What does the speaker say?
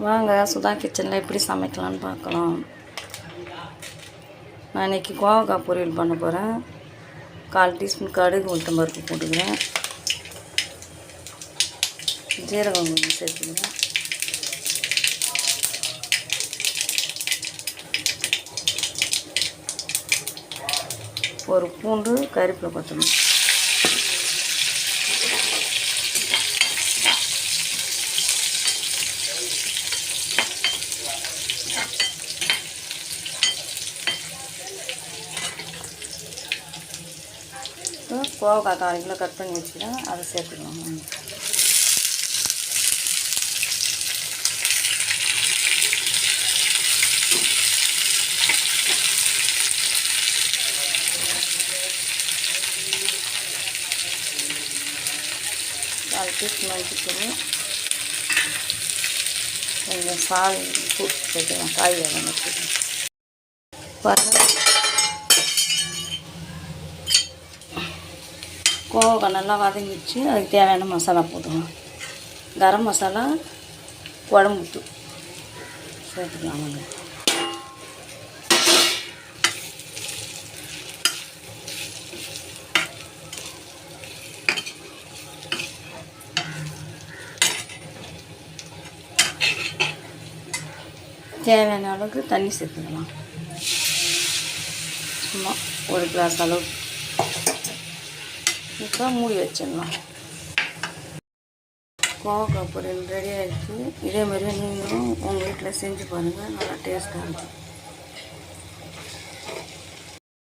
வாங்க சுதா கிச்சனில் எப்படி சமைக்கலான்னு பார்க்கலாம். நான் இன்றைக்கி கோவக்காய் பொரியல் பண்ண போகிறேன். 1/4 டீஸ்பூன் கடுகு உளுத்தம் பருப்பு போட்டுக்கிறேன். ஜீரகம் கொஞ்சம் சேர்த்துக்கிறேன். ஒரு பூண்டு கறிவேப்பிலை கொத்தணும். கோவக்காய் 1/4 கிலோ கட் பண்ணி வச்சுக்கிறேன், அதை சேர்த்துக்கலாம். கால் டீஸ்பூன் மஞ்சள் கொஞ்சம் சால் உப்பு சேர்த்துக்கலாம். காய் வேலை வச்சுக்கலாம். பாருங்கள், கோவக்காய் நல்லா வதங்கிடுச்சு. அதுக்கு தேவையான மசாலா போட்டுக்கலாம். கரம் மசாலா, குழம்புத்து சேர்த்துக்கலாமாங்க. தேவையான அளவுக்கு தண்ணி சேர்த்துக்கலாம். சும்மா 1 கிளாஸ் அளவுக்கு. இப்போ மூடி வச்சிடலாம். கோவக்காய் பொரியல் ரெடி ஆகிடுச்சு. இதேமாதிரி நீங்களும் உங்கள் வீட்டில் செஞ்சு பாருங்கள், நல்லா டேஸ்ட்டாக இருக்கும்.